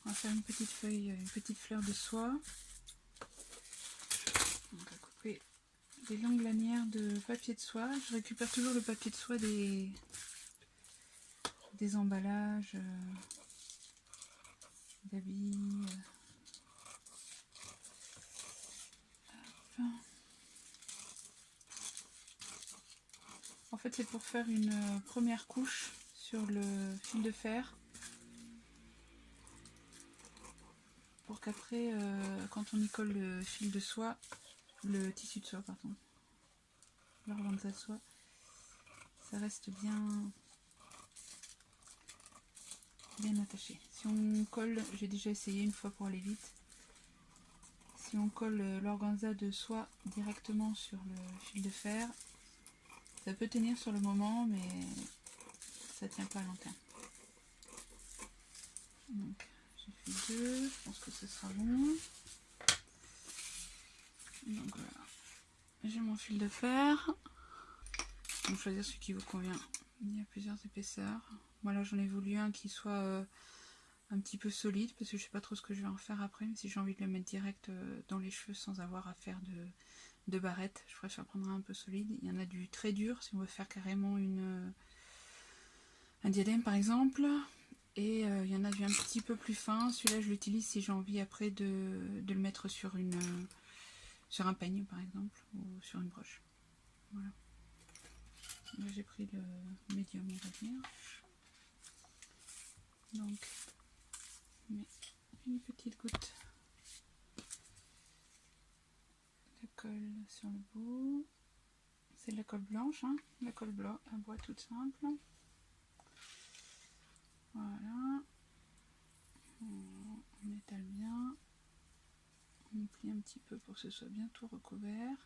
On va faire une petite feuille, une petite fleur de soie. On va couper des longues lanières de papier de soie. Je récupère toujours le papier de soie des emballages, d'habits. En fait, c'est pour faire une première couche sur le fil de fer. Pour qu'après, quand on y colle le fil de soie, le tissu de soie, pardon, l'organza de soie, ça reste bien attaché. Si on colle, j'ai déjà essayé une fois pour aller vite, si on colle l'organza de soie directement sur le fil de fer, ça peut tenir sur le moment, mais ça tient pas à long terme. Donc j'ai fait 2, je pense que ce sera bon. Donc voilà, j'ai mon fil de fer. Donc choisir ce qui vous convient. Il y a plusieurs épaisseurs. Moi là j'en ai voulu un qui soit un petit peu solide parce que je sais pas trop ce que je vais en faire après, mais si j'ai envie de le mettre direct dans les cheveux sans avoir à faire de barrette, je préfère prendre un peu solide. Il y en a du très dur si on veut faire carrément un diadème par exemple, et il y en a du un petit peu plus fin. Celui-là je l'utilise si j'ai envie après de le mettre sur un peigne par exemple, ou sur une broche. Voilà. Là j'ai pris le médium, on va dire. Donc je mets une petite goutte de colle sur le bout. C'est de la colle blanche, hein, la colle blanc à bois toute simple. Voilà. On étale bien. On plie un petit peu pour que ce soit bien tout recouvert.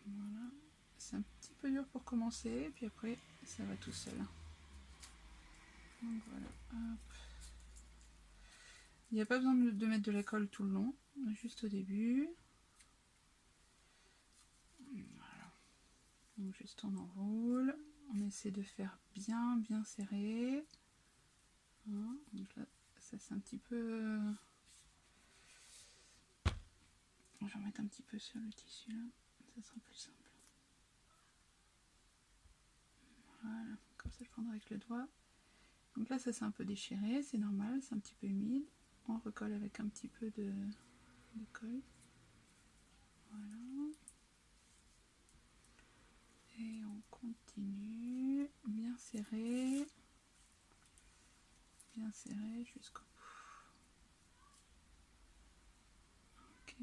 Voilà. C'est un petit peu dur pour commencer, puis après ça va tout seul. Donc voilà. Hop. Il n'y a pas besoin de mettre de la colle tout le long, juste au début. Voilà. Donc juste on enroule. On essaie de faire bien serré. Hein, donc là, ça c'est un petit peu... Je vais en mettre un petit peu sur le tissu là, ça sera plus simple. Voilà, comme ça je prendrai avec le doigt. Donc là ça s'est un peu déchiré, c'est normal, c'est un petit peu humide. On recolle avec un petit peu de colle. Voilà. Et on continue, bien serré jusqu'au bout. Ok.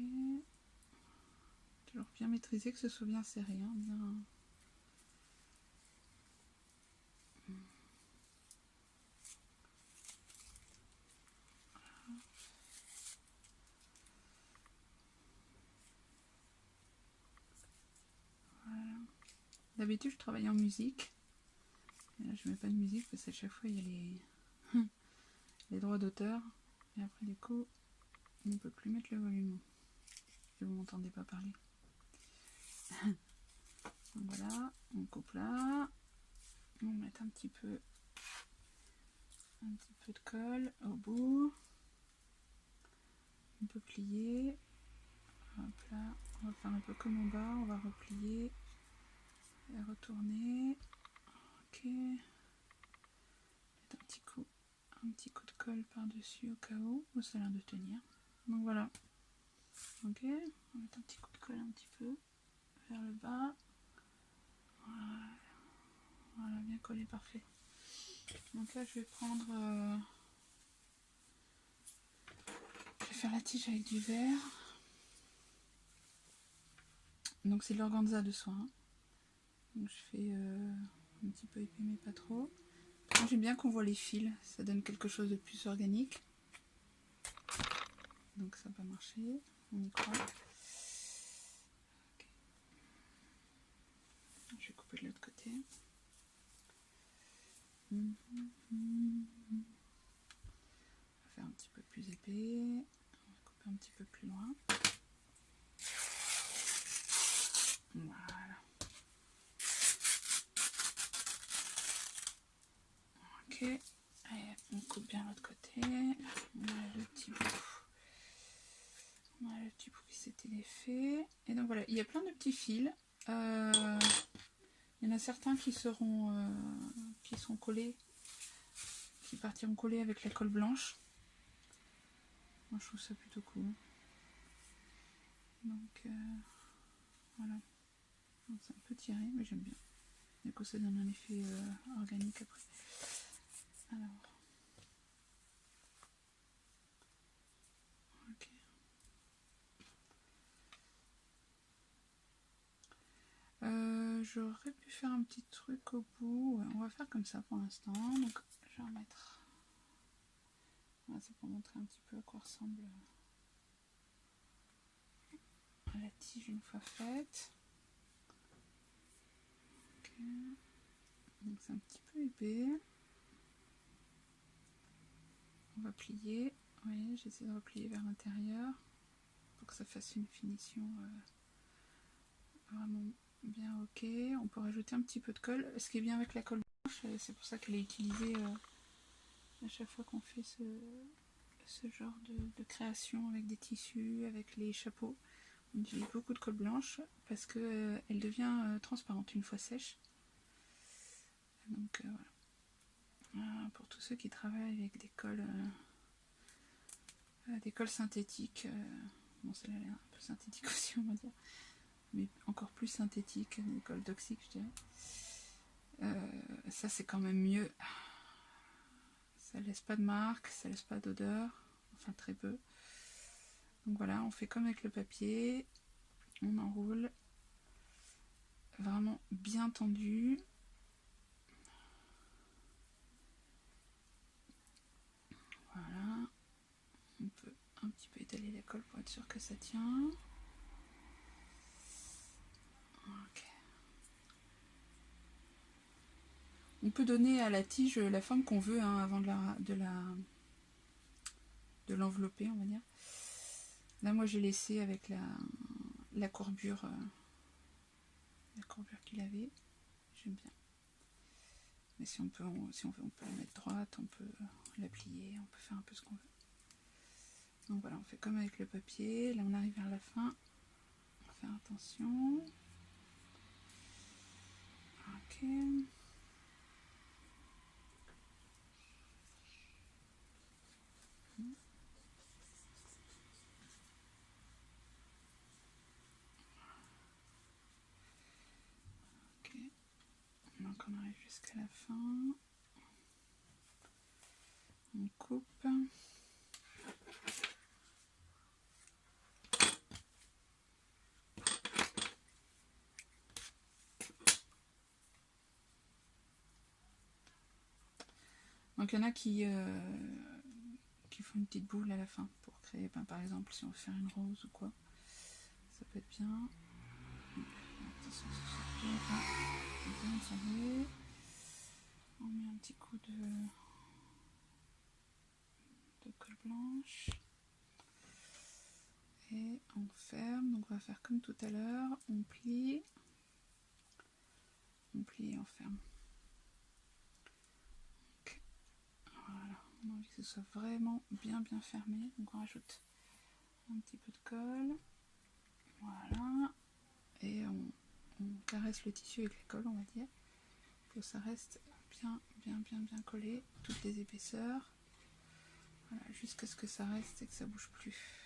Toujours bien maîtriser, que ce soit bien serré, hein, bien... Voilà. D'habitude je travaille en musique. Et là je mets pas de musique parce qu'à chaque fois il y a les droits d'auteur. Et après du coup on ne peut plus mettre le volume. Et vous m'entendez pas parler. Donc voilà, on coupe là. On va mettre un petit peu de colle au bout. On peut plier. Hop là, on va faire un peu comme en bas, on va replier et retourner. Ok. Mettre un petit coup de colle par-dessus au cas où ça a l'air de tenir. Donc voilà. Ok, on va mettre un petit coup de colle un petit peu vers le bas. Voilà, bien collé, parfait. Donc là je vais prendre... je vais faire la tige avec du verre. Donc c'est de l'organza de soie. Hein. Donc je fais un petit peu épais mais pas trop. J'aime bien qu'on voit les fils, ça donne quelque chose de plus organique. Donc ça va marcher, on y croit. Okay. Je vais couper de l'autre côté. On va faire un petit peu plus épais. On va couper un petit peu plus loin. Voilà. Ok. Et On coupe bien l'autre côté. On a le petit bout. On a le petit bout qui s'était défait. Et donc voilà, il y a plein de petits fils. Il y en a certains qui seront collés, qui partiront collés avec la colle blanche. Moi je trouve ça plutôt cool. Donc voilà. C'est un peu tiré, mais j'aime bien. Du coup ça donne un effet organique après. Alors. Ok. J'aurais pu faire un petit truc au bout. Ouais, on va faire comme ça pour l'instant. Donc je vais remettre. Voilà, c'est pour montrer un petit peu à quoi ressemble la tige une fois faite. Okay. Donc c'est un petit peu épais. On va plier. Vous voyez, j'essaie de replier vers l'intérieur pour que ça fasse une finition vraiment bien ok. On peut rajouter un petit peu de colle. Ce qui est bien avec la colle blanche, c'est pour ça qu'elle est utilisée à chaque fois qu'on fait ce genre de création avec des tissus, avec les chapeaux. On utilise beaucoup de colle blanche parce que elle devient transparente une fois sèche. Donc voilà. Pour tous ceux qui travaillent avec des colles synthétiques, bon celle-là elle est un peu synthétique aussi on va dire, mais encore plus synthétique, des colles toxiques je dirais. Ça c'est quand même mieux. Ça laisse pas de marque, ça laisse pas d'odeur, enfin très peu. Donc voilà, on fait comme avec le papier, on enroule vraiment bien tendu. Voilà, on peut un petit peu étaler la colle pour être sûr que ça tient. Ok. On peut donner à la tige la forme qu'on veut hein, avant de l'envelopper, on va dire. Là, moi, j'ai laissé avec la courbure qu'il avait. J'aime bien. Mais si on veut, on peut la mettre droite, on peut la plier, on peut faire un peu ce qu'on veut. Donc voilà, on fait comme avec le papier. Là, on arrive vers la fin. On va faire attention. Ok. Ok. Donc on arrive jusqu'à la fin. On coupe. Donc il y en a qui font une petite boule à la fin pour créer, par exemple si on veut faire une rose ou quoi, ça peut être bien. Attention, bien serré. On met un petit coup de colle blanche et on ferme. Donc on va faire comme tout à l'heure, on plie et on ferme. Okay. Voilà, on a envie que ce soit vraiment bien fermé, donc on rajoute un petit peu de colle, voilà, et on caresse le tissu avec la colle, on va dire, pour que ça reste bien collé, toutes les épaisseurs, voilà, jusqu'à ce que ça reste et que ça bouge plus.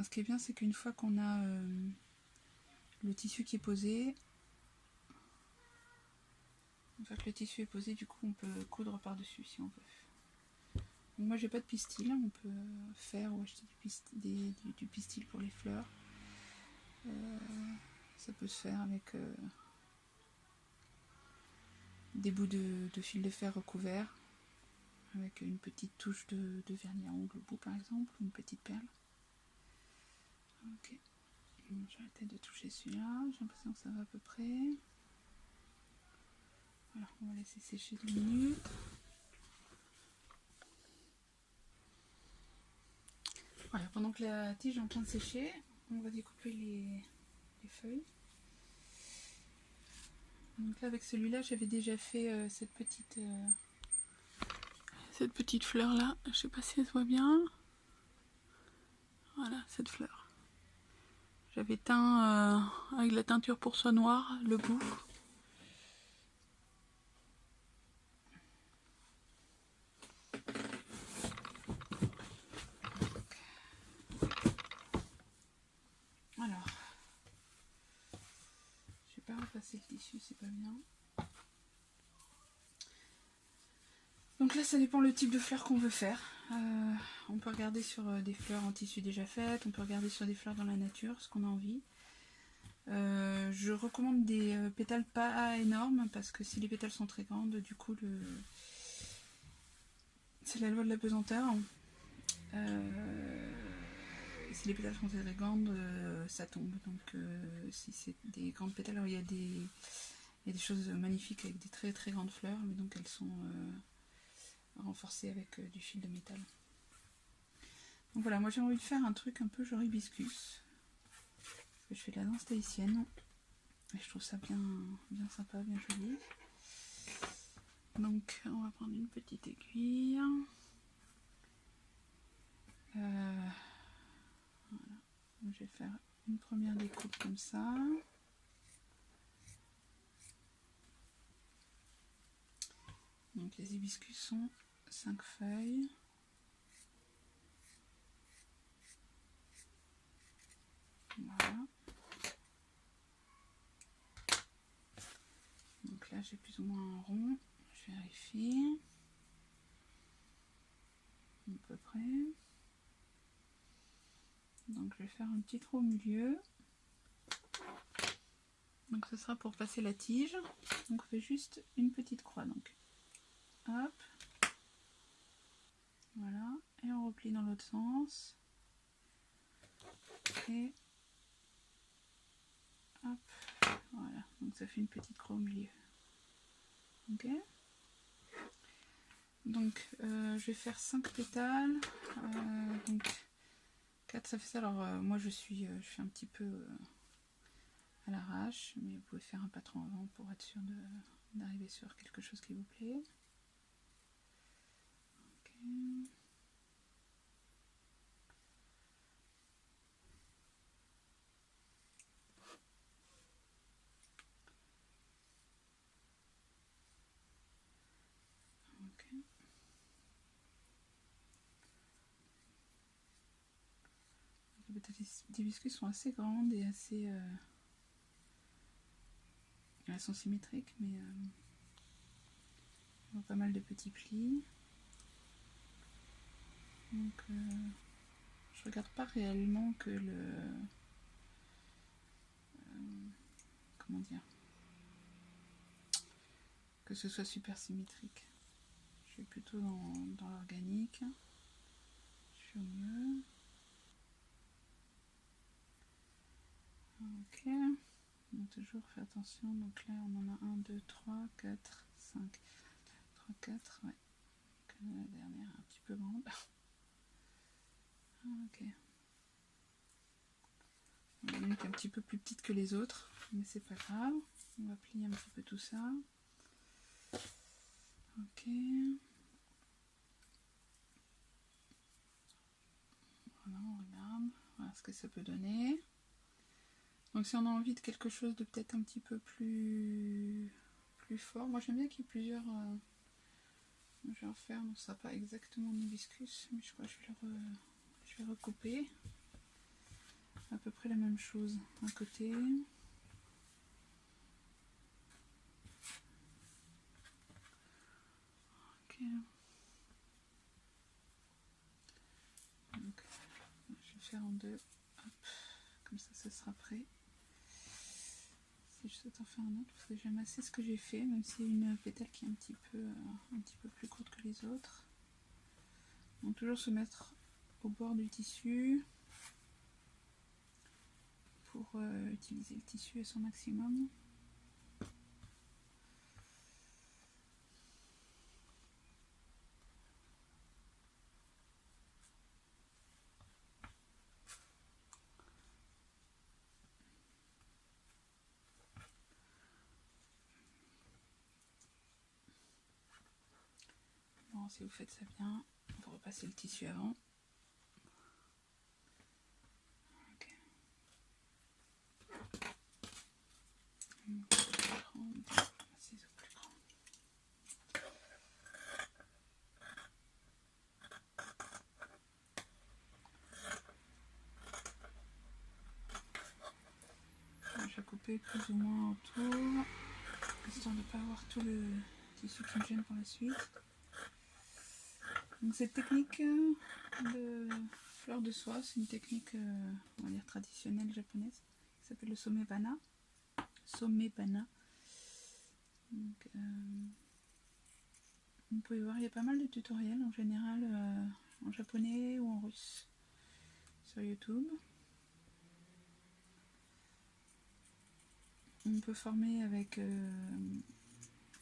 Ce qui est bien, c'est qu'une fois qu'on a le tissu qui est posé, du coup on peut coudre par dessus si on veut. Donc moi j'ai pas de pistil, on peut faire ou acheter du pistil pour les fleurs. Ça peut se faire avec des bouts de fil de fer recouvert, avec une petite touche de vernis à ongles au bout par exemple, ou une petite perle. Ok, j'ai arrêté de toucher celui-là, j'ai l'impression que ça va à peu près. Voilà, on va laisser sécher 2 minutes. Voilà, pendant que la tige est en train de sécher, on va découper les les feuilles. Donc là avec celui-là j'avais déjà fait cette petite fleur là, je sais pas si elle se voit bien. Voilà cette fleur. J'avais teint avec la teinture pour soie noire le bout. Alors, je vais pas repasser le tissu, c'est pas bien. Donc là, ça dépend le type de fleurs qu'on veut faire. On peut regarder sur des fleurs en tissu déjà faites, on peut regarder sur des fleurs dans la nature, ce qu'on a envie. Je recommande des pétales pas énormes, parce que si les pétales sont très grandes, du coup, c'est la loi de la pesanteur. Si les pétales sont très grandes, ça tombe. Donc si c'est des grandes pétales, alors il y a des choses magnifiques avec des très très grandes fleurs, mais donc elles sont renforcées avec du fil de métal. Donc voilà, moi j'ai envie de faire un truc un peu genre hibiscus. Parce que je fais de la danse tahitienne. Et je trouve ça bien sympa, bien joli. Donc on va prendre une petite aiguille. Voilà. Donc, je vais faire une première découpe comme ça. Donc les hibiscus sont 5 feuilles. Voilà. Donc là j'ai plus ou moins un rond. Je vérifie. À peu près. Donc je vais faire un petit trou au milieu. Donc ce sera pour passer la tige. Donc on fait juste une petite croix. Donc hop. Voilà. Et on replie dans l'autre sens. Et hop. Voilà. Donc ça fait une petite croix au milieu. Ok. Donc je vais faire 5 pétales. Donc 4 ça fait ça. Alors moi je fais un petit peu à l'arrache, mais vous pouvez faire un patron avant pour être sûr d'arriver sur quelque chose qui vous plaît. Ok. Ok. Les pétales d'hibiscus sont assez grandes et assez... elles sont symétriques, mais elles ont pas mal de petits plis. Donc je regarde pas réellement que comment dire, que ce soit super symétrique. Je suis plutôt dans l'organique. Je suis au mieux. Ok. Donc toujours faire attention. Donc là on en a 1, 2, 3, 4, 5. 3, 4, ouais. Donc, la dernière est un petit peu grande. Ok. Il y en a une qui est un petit peu plus petite que les autres, mais c'est pas grave. On va plier un petit peu tout ça. Ok. Voilà, on regarde. Voilà ce que ça peut donner. Donc si on a envie de quelque chose de peut-être un petit peu plus fort, moi j'aime bien qu'il y ait plusieurs... je vais en faire, donc ce sera pas exactement un hibiscus, mais je crois que je vais recouper. À peu près la même chose d'un côté. Ok. Donc, je vais faire en deux. Hop. Comme ça, ce sera prêt. Si je souhaite en faire un autre, parce que j'aime assez ce que j'ai fait, même s'il y a une pétale qui est un petit peu plus courte que les autres. Donc toujours se mettre au bord du tissu pour utiliser le tissu à son maximum. préférence, si vous faites ça bien, vous repassez le tissu avant. Okay. Je vais couper plus ou moins autour, histoire de ne pas avoir tout le tissu qui me gêne pour la suite. Donc cette technique de fleur de soie, c'est une technique on va dire traditionnelle japonaise qui s'appelle le somebana. Somebana. Donc, vous pouvez voir, il y a pas mal de tutoriels en général en japonais ou en russe sur YouTube. On peut former avec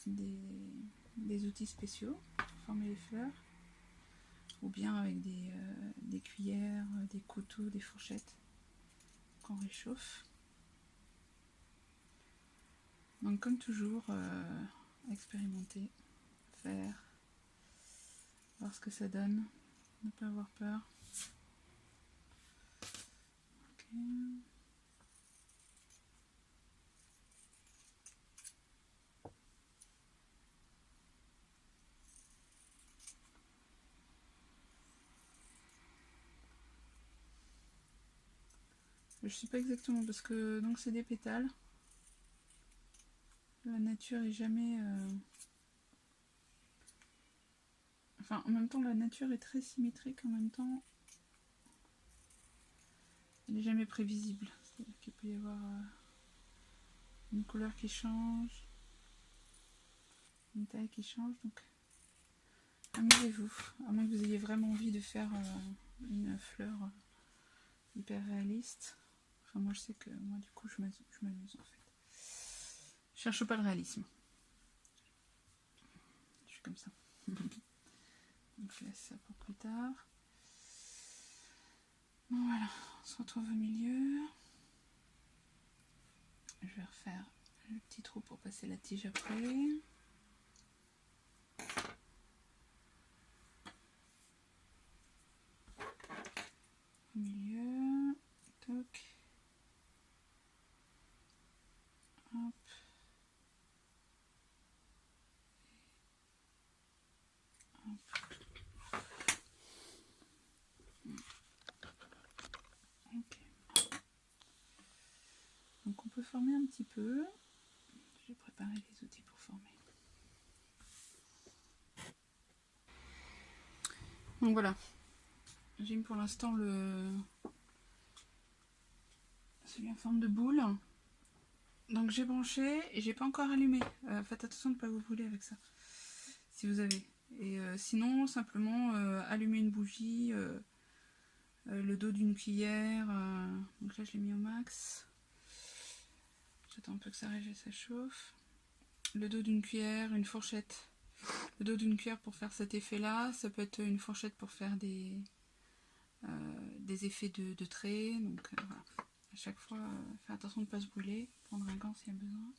des outils spéciaux, former les fleurs, ou bien avec des cuillères, des couteaux, des fourchettes qu'on réchauffe. Donc comme toujours, expérimenter, faire, voir ce que ça donne, ne pas avoir peur. Okay. Je sais pas exactement parce que donc c'est des pétales. La nature est jamais. Enfin, en même temps, la nature est très symétrique. En même temps, elle n'est jamais prévisible. C'est-à-dire qu'il peut y avoir une couleur qui change, une taille qui change. Donc, amusez-vous. À moins que vous ayez vraiment envie de faire une fleur hyper réaliste. Enfin, moi, je sais que moi, du coup, je m'amuse en fait. Je cherche pas le réalisme. Je suis comme ça. Donc je laisse ça pour plus tard. Bon, voilà, on se retrouve au milieu. Je vais refaire le petit trou pour passer la tige après. Au milieu. Toc. Hop. Ok. Donc on peut former un petit peu. Je vais préparer les outils pour former. Donc voilà. J'ai mis pour l'instant celui en forme de boule. Donc j'ai branché et j'ai pas encore allumé. Faites attention de ne pas vous brûler avec ça. Si vous avez. Et sinon, simplement allumer une bougie, le dos d'une cuillère. Donc là, je l'ai mis au max. J'attends un peu que ça régèle, ça chauffe. Le dos d'une cuillère, une fourchette. Le dos d'une cuillère pour faire cet effet-là. Ça peut être une fourchette pour faire des effets de traits. Donc voilà. À chaque fois, faire attention de ne pas se brûler. Prendre un gant s'il y a besoin.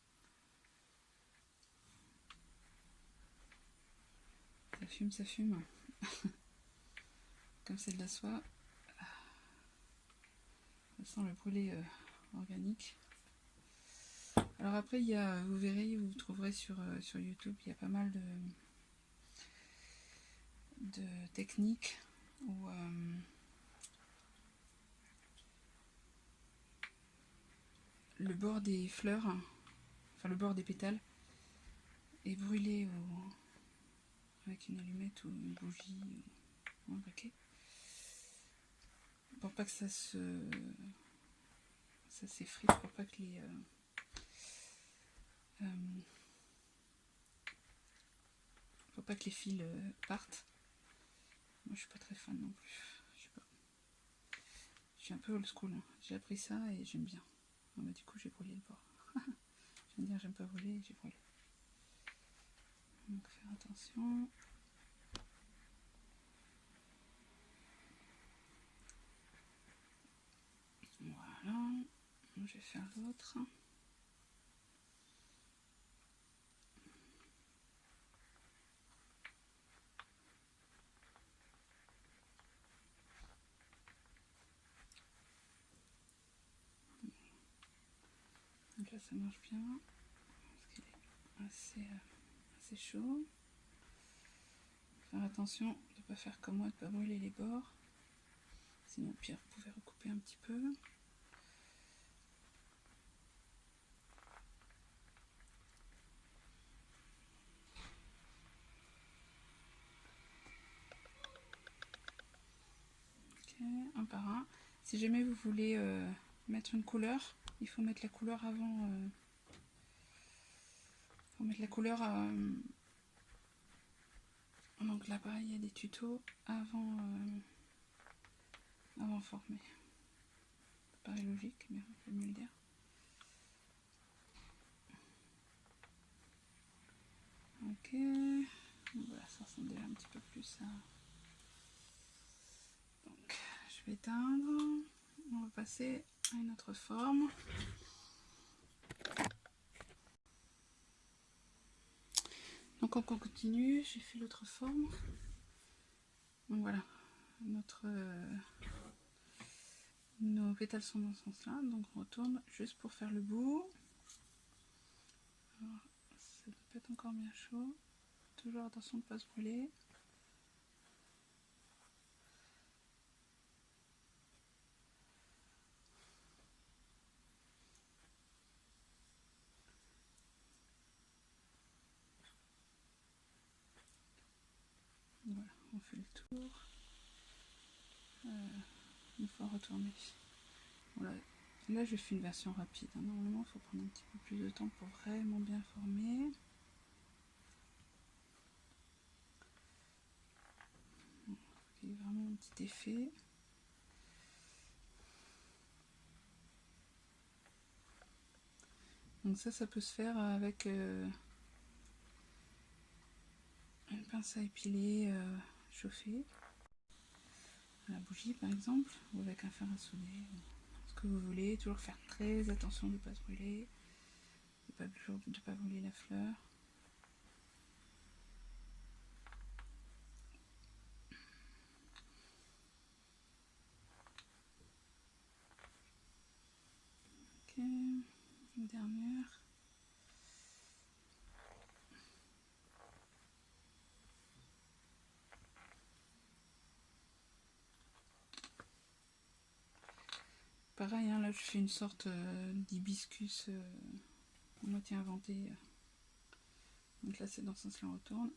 Ça fume, ça fume. Comme c'est de la soie. Ça sent le brûlé organique. Alors après, il y a, vous verrez, vous trouverez sur YouTube, il y a pas mal de techniques où le bord des fleurs, enfin le bord des pétales, est brûlé avec une allumette ou une bougie ou un briquet. Pour pas que ça s'effrite, pour pas que les fils partent. Moi je suis pas très fan non plus. Je suis un peu old school. Hein. J'ai appris ça et j'aime bien. Ah bah, du coup j'ai brûlé le bord. Je viens de dire j'aime pas brûler et j'ai brûlé. Donc faire attention. Voilà. Je vais faire l'autre. là ça marche bien, parce qu'il est assez chaud. Faire attention de ne pas faire comme moi, de ne pas brûler les bords. Sinon, au pire, vous pouvez recouper un petit peu. Ok, un par un. Si jamais vous voulez mettre une couleur, il faut mettre la couleur avant. Il faut mettre la couleur. Donc là-bas, il y a des tutos avant former. Ça paraît logique, mais on peut mieux le dire. Ok, voilà, ça ressemble déjà un petit peu plus à... Donc, je vais éteindre. On va passer à une autre forme. Donc on continue, j'ai fait l'autre forme. Donc voilà, nos pétales sont dans ce sens-là, donc on retourne juste pour faire le bout. Alors, ça peut être encore bien chaud. Toujours attention de ne pas se brûler. Voilà, on fait le tour. Une fois retourné. Voilà. Là, je fais une version rapide. Normalement, il faut prendre un petit peu plus de temps pour vraiment bien former. Il y a vraiment un petit effet. Donc ça peut se faire avec une pince à épiler chauffée, à la bougie par exemple, ou avec un fer à souder, ce que vous voulez. Toujours faire très attention de ne pas se brûler, de ne pas brûler la fleur. Ok, une dernière. Pareil, hein, là je fais une sorte d'hibiscus moitié inventé. Donc là c'est dans ce sens-là, on retourne.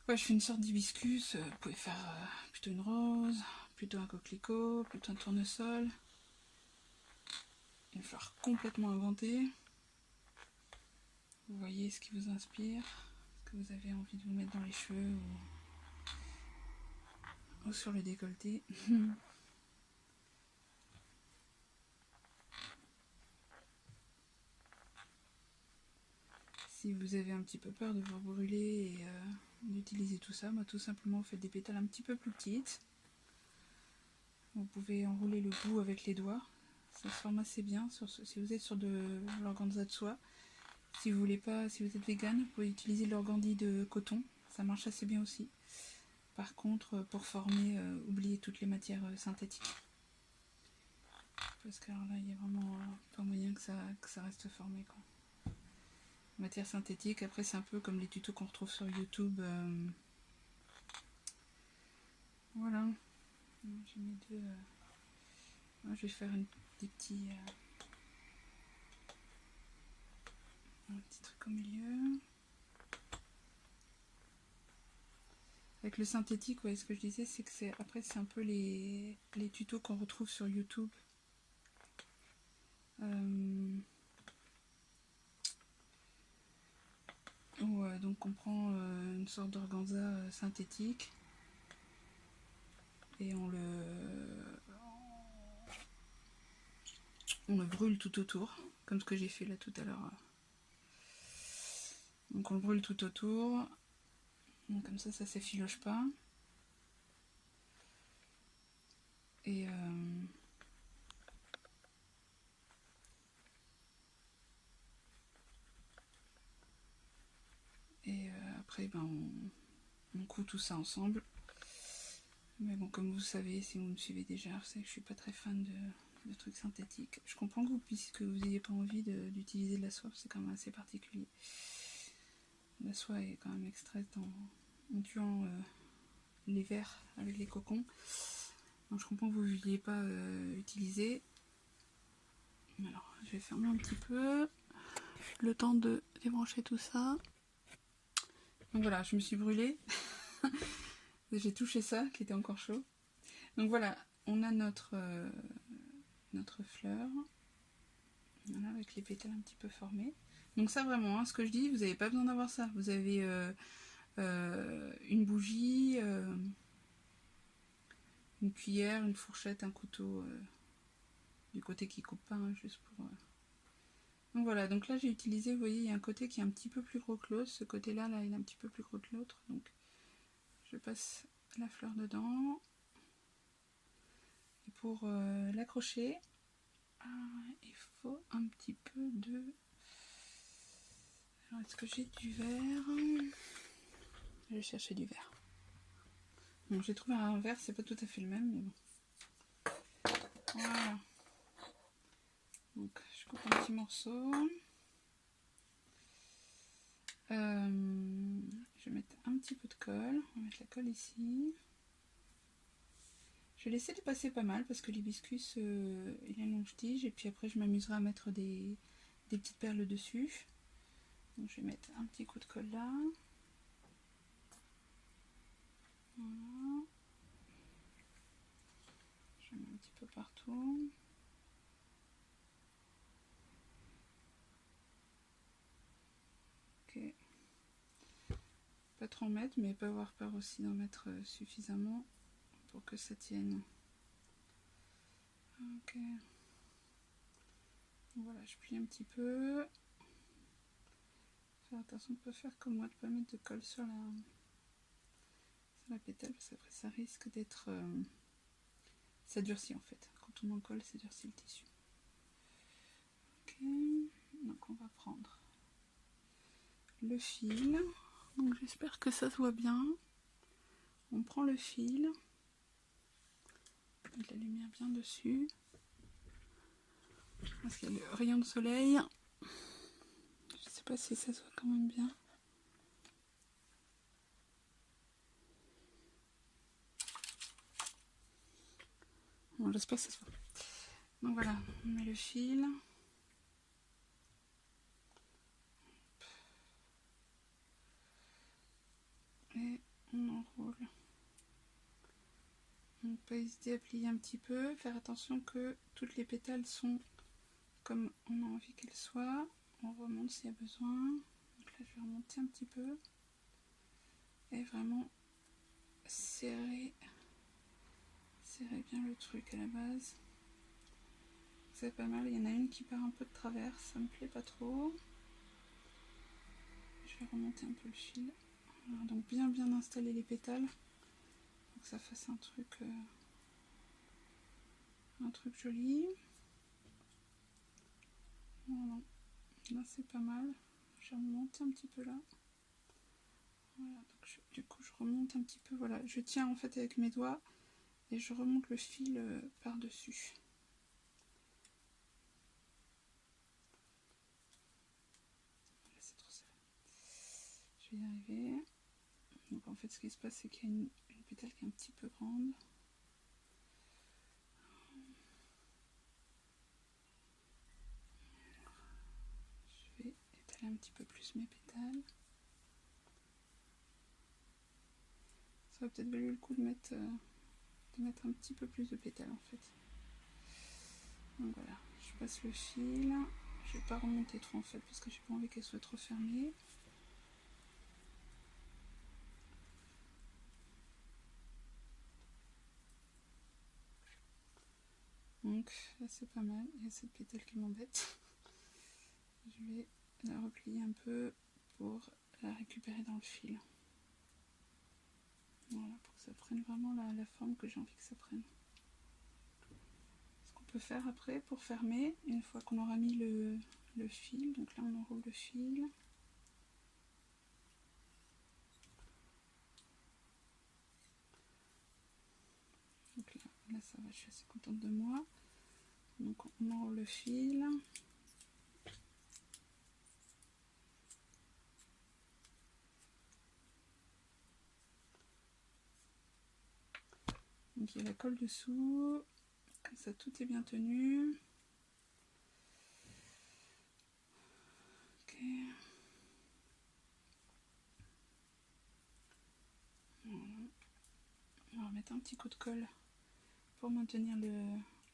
Ouais, je fais une sorte d'hibiscus. Vous pouvez faire plutôt une rose, plutôt un coquelicot, plutôt un tournesol. Une fleur complètement inventée. Vous voyez ce qui vous inspire, ce que vous avez envie de vous mettre dans les cheveux ou sur le décolleté. Si vous avez un petit peu peur de vous brûler et d'utiliser tout ça, tout simplement vous faites des pétales un petit peu plus petites. Vous pouvez enrouler le bout avec les doigts, ça se forme assez bien si vous êtes sur de l'organza de soie. Si vous êtes vegan, vous pouvez utiliser l'organdi de coton, ça marche assez bien aussi. Par contre, pour former, oubliez toutes les matières synthétiques. Parce que alors là, il n'y a vraiment pas moyen que ça reste formé, quoi. Matière synthétique, après c'est un peu comme les tutos qu'on retrouve sur YouTube. Voilà. J'ai mis deux. Moi, je vais faire des petits. Un petit truc au milieu. Avec le synthétique, ouais, ce que je disais, c'est que c'est un peu les tutos qu'on retrouve sur YouTube. Où donc on prend une sorte d'organza synthétique et on le brûle tout autour, comme ce que j'ai fait là tout à l'heure. Donc on le brûle tout autour, donc comme ça s'effiloche pas. Et après on coud tout ça ensemble. Mais bon, comme vous savez, si vous me suivez déjà, c'est que je suis pas très fan de trucs synthétiques. Je comprends que vous n'ayez pas envie d'utiliser de la soie, c'est quand même assez particulier. La soie est quand même extraite en tuant les vers avec les cocons. Donc je comprends que vous ne vouliez pas utiliser. Alors je vais fermer un petit peu le temps de débrancher tout ça. Donc voilà, je me suis brûlée. J'ai touché ça qui était encore chaud. Donc voilà, on a notre fleur. Voilà, avec les pétales un petit peu formés. Donc ça vraiment, hein, ce que je dis, vous n'avez pas besoin d'avoir ça. Vous avez une bougie, une cuillère, une fourchette, un couteau du côté qui coupe pas, hein, juste pour... Donc voilà, donc là j'ai utilisé, vous voyez, il y a un côté qui est un petit peu plus gros que l'autre. Ce côté-là, là, il est un petit peu plus gros que l'autre. Donc je passe la fleur dedans. Et pour l'accrocher, il faut un petit peu de... Alors est-ce que j'ai du verre? Je vais chercher du verre. Bon, j'ai trouvé un verre, c'est pas tout à fait le même, mais bon. Voilà. Donc je coupe un petit morceau. Je vais mettre un petit peu de colle. On va mettre la colle ici. Je vais laisser dépasser pas mal parce que l'hibiscus il est long-tige et puis après je m'amuserai à mettre des petites perles dessus. Donc je vais mettre un petit coup de colle là. Voilà. Je mets un petit peu partout. Ok. Pas trop en mettre, mais pas avoir peur aussi d'en mettre suffisamment pour que ça tienne. Ok. Voilà, je plie un petit peu. Faire attention de ne pas faire comme moi, de ne pas mettre de colle sur la pétale, parce qu'après ça risque d'être... ça durcit en fait. Quand on en colle, ça durcit le tissu. Ok, donc on va prendre le fil. Donc j'espère que ça se voit bien. On prend le fil. Mettre la lumière bien dessus. Parce qu'il y a le rayon de soleil. Je sais pas si ça se voit quand même bien. Bon, j'espère que ça se voit. Donc voilà, on met le fil. Et on enroule. On peut hésiter à plier un petit peu, faire attention que toutes les pétales sont comme on a envie qu'elles soient. On remonte s'il y a besoin. Donc là je vais remonter un petit peu. Et vraiment serrer bien le truc à la base. C'est pas mal, il y en a une qui part un peu de travers, ça me plaît pas trop. Je vais remonter un peu le fil. Voilà, donc bien installer les pétales pour que ça fasse un truc joli. Voilà, là c'est pas mal. Je vais remonter un petit peu là. Voilà, donc du coup je remonte un petit peu, voilà, je tiens en fait avec mes doigts et je remonte le fil par dessus. Là c'est trop serré. Je vais y arriver. Donc en fait ce qui se passe c'est qu'il y a une pétale qui est un petit peu grande. Je vais étaler un petit peu plus mes pétales. Ça aurait peut-être valu le coup de mettre un petit peu plus de pétales en fait. Donc voilà, je passe le fil. Je vais pas remonter trop en fait parce que j'ai pas envie qu'elle soit trop fermée. Donc là c'est pas mal, il y a cette pétale qui m'embête. Je vais la replier un peu pour la récupérer dans le fil. Voilà, pour que ça prenne vraiment la forme que j'ai envie que ça prenne. Ce qu'on peut faire après pour fermer, une fois qu'on aura mis le fil, donc là on enroule le fil. Donc là ça va, je suis assez contente de moi. Donc on enroule le fil. Donc il y a la colle dessous, comme ça tout est bien tenu. Ok. Voilà. On va remettre un petit coup de colle pour maintenir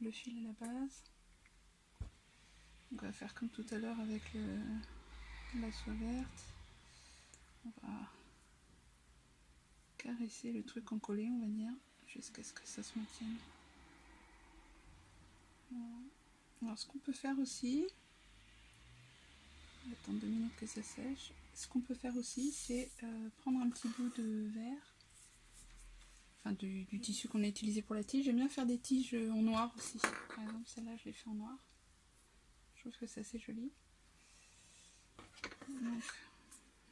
le fil à la base. Donc on va faire comme tout à l'heure avec la soie verte. On va caresser le truc en collé, on va dire, jusqu'à ce que ça se maintienne. Voilà. Alors ce qu'on peut faire aussi, on va attendre 2 minutes que ça sèche. Ce qu'on peut faire aussi, c'est prendre un petit bout de verre, enfin du tissu qu'on a utilisé pour la tige. J'aime bien faire des tiges en noir aussi. Par exemple celle-là je l'ai fait en noir. Je trouve que c'est assez joli. Donc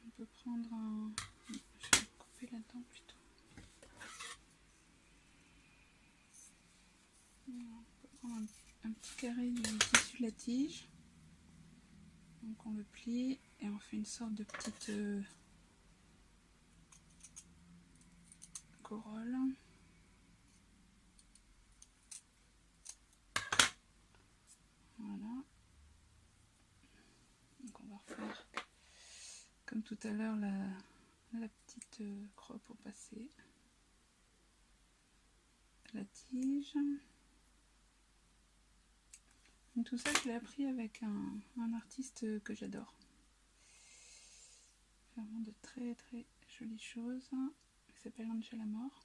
on peut prendre un... Je vais couper là-dedans plutôt. Voilà, on peut prendre un petit carré du tissu de la tige. Donc on le plie et on fait une sorte de petite corolle. Voilà. Donc on va refaire comme tout à l'heure la petite croix pour passer la tige. Donc tout ça je l'ai appris avec un artiste que j'adore. Vraiment de très très jolies choses. Il s'appelle Angel Amor.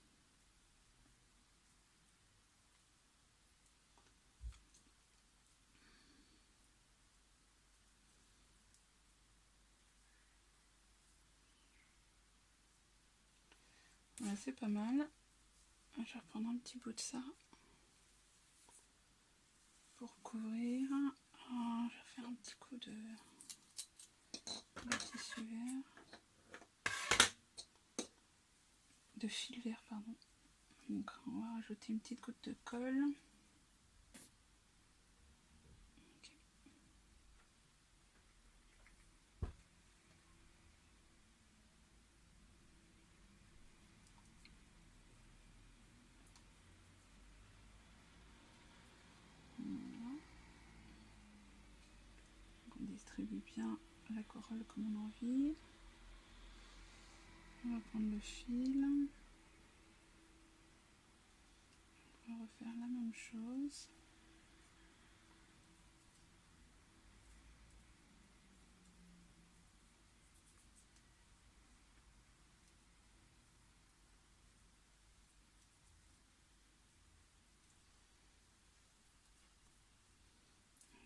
Voilà, c'est pas mal. Je vais reprendre un petit bout de ça pour couvrir. Oh, je vais faire un petit coup de tissu vert. De fil vert, pardon. Donc on va rajouter une petite goutte de colle. Okay. Voilà. Donc on distribue bien la corolle comme on a envie. On va prendre le fil. On va refaire la même chose.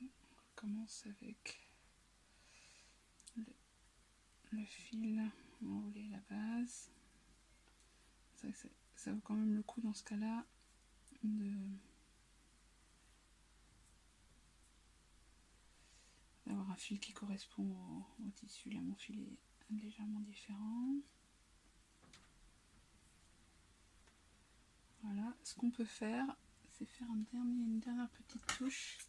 On commence avec le fil enroulé à la base. Ça vaut quand même le coup dans ce cas-là d'avoir un fil qui correspond au tissu. Là mon fil est légèrement différent. Voilà, ce qu'on peut faire, c'est faire une dernière petite touche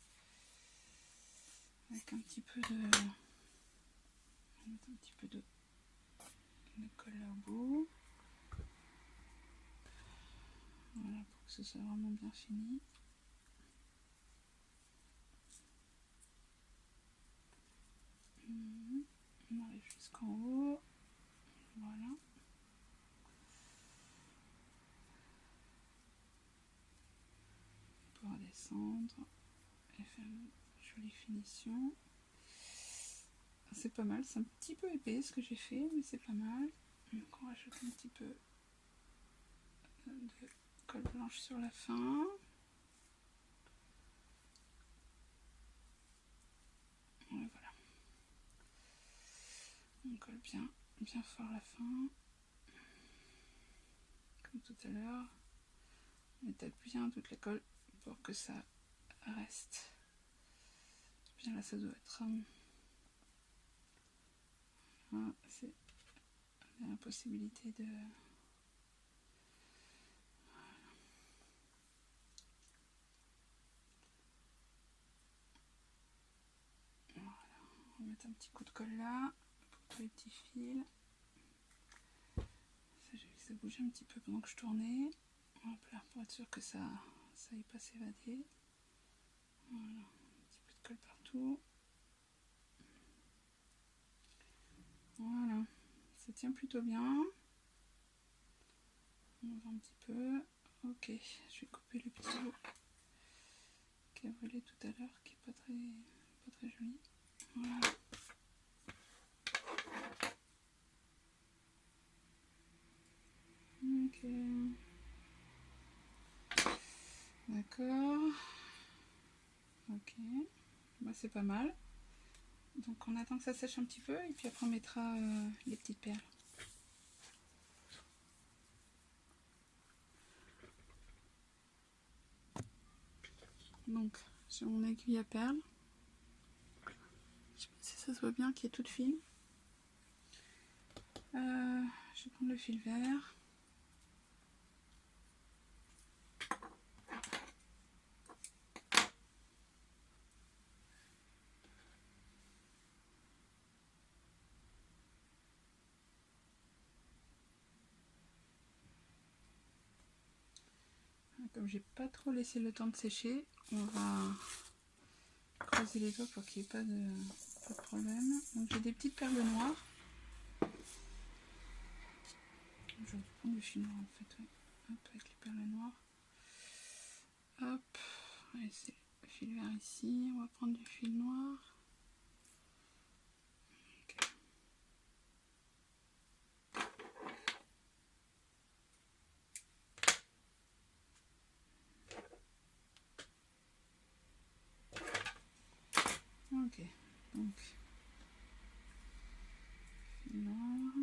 avec un petit peu de colle là au bout. Voilà, pour que ce soit vraiment bien fini. On arrive jusqu'en haut. Voilà. On peut redescendre et faire une jolie finition. C'est pas mal, c'est un petit peu épais ce que j'ai fait, mais c'est pas mal. Donc on rajoute un petit peu de colle blanche sur la fin. Et voilà. On colle bien fort la fin. Comme tout à l'heure. On étale bien toute la colle pour que ça reste. Bien là ça doit être... c'est la possibilité de... mettre un petit coup de colle là pour tous les petits fils. Ça, j'ai vu que ça bougeait un petit peu pendant que je tournais. Hop là, pour être sûr que ça n'aille pas s'évader. Voilà, un petit peu de colle partout. Voilà, ça tient plutôt bien. On va voir un petit peu. Ok, je vais couper le petit bout qui a brûlé tout à l'heure, qui est pas très joli. Voilà. Ok. D'accord. Ok. Bah, c'est pas mal. Donc on attend que ça sèche un petit peu et puis après on mettra les petites perles. Donc j'ai mon aiguille à perles. Je sais pas si ça se voit bien, qui est toute fine. Je vais prendre le fil vert. Comme j'ai pas trop laissé le temps de sécher, on va croiser les doigts pour qu'il n'y ait pas de problème. Donc j'ai des petites perles noires. J'aurais dû prendre du fil noir en fait, ouais. Hop, avec les perles noires. Hop, on va laisser le fil vert ici, on va prendre du fil noir. Okay. Ok, donc fil noir.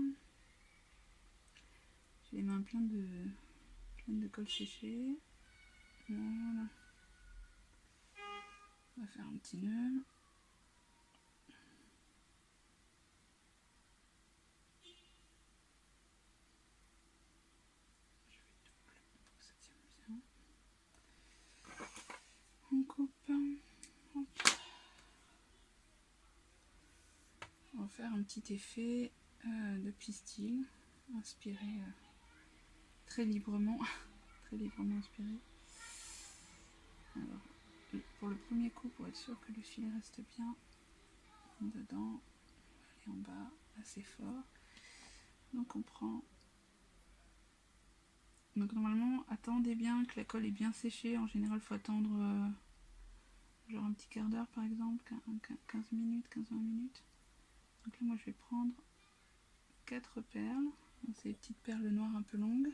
J'ai les mains pleines de colle séchée. Voilà. On va faire un petit nœud. Je vais double pour que ça tienne bien. On coupe. Hop. On va faire un petit effet de pistil inspiré très librement, très librement inspiré. Alors, pour le premier coup, pour être sûr que le fil reste bien dedans, on va aller en bas assez fort. Donc on prend. Donc normalement, attendez bien que la colle est bien séchée. En général, il faut attendre genre un petit quart d'heure par exemple, 15 minutes, 15-20 minutes. Donc là, moi je vais prendre 4 perles. C'est des petites perles noires un peu longues.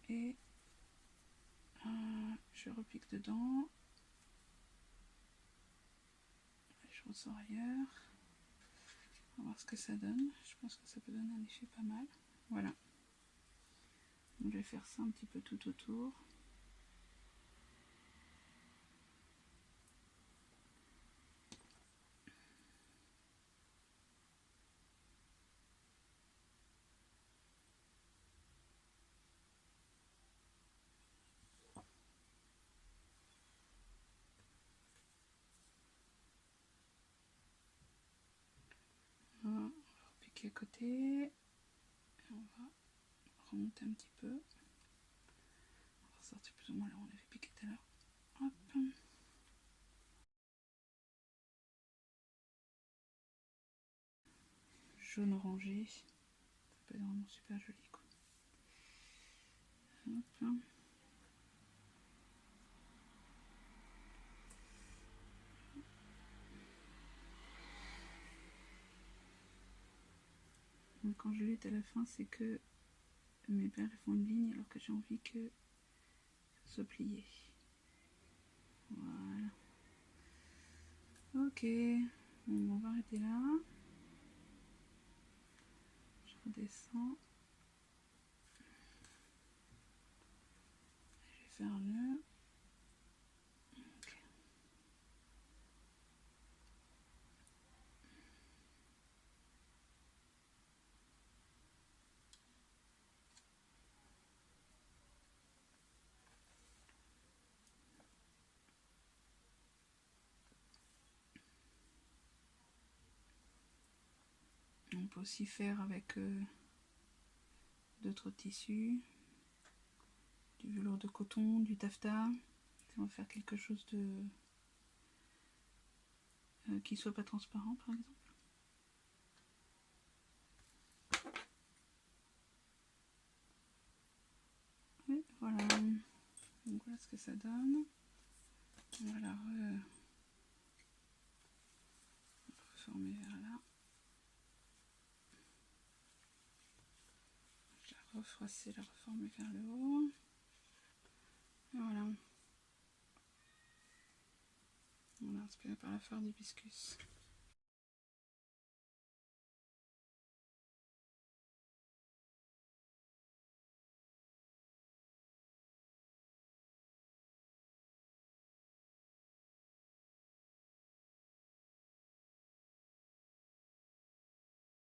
Et je repique dedans. Je ressors ailleurs. On va voir ce que ça donne. Je pense que ça peut donner un effet pas mal. Voilà. Donc je vais faire ça un petit peu tout autour. On va repiquer à côté. Et on va remonter un petit peu. On va ressortir plus ou moins là où on avait piqué tout à l'heure. Hop. Jaune orangé. Ça peut être vraiment super joli quoi. Hop. Donc quand je lutte à la fin, c'est que mes perles font une ligne alors que j'ai envie que ça soit plié. Voilà. Ok. Bon, on va arrêter là. Je redescends. Je vais faire un nœud. Okay. peut aussi faire avec d'autres tissus, du velours de coton, du taffetas. On va faire quelque chose de qui soit pas transparent par exemple. Et voilà, donc voilà ce que ça donne. On va la reformer vers là. Je la refroisser, la reformer vers le haut. Et voilà. On l'a inspiré par la fleur d'hibiscus.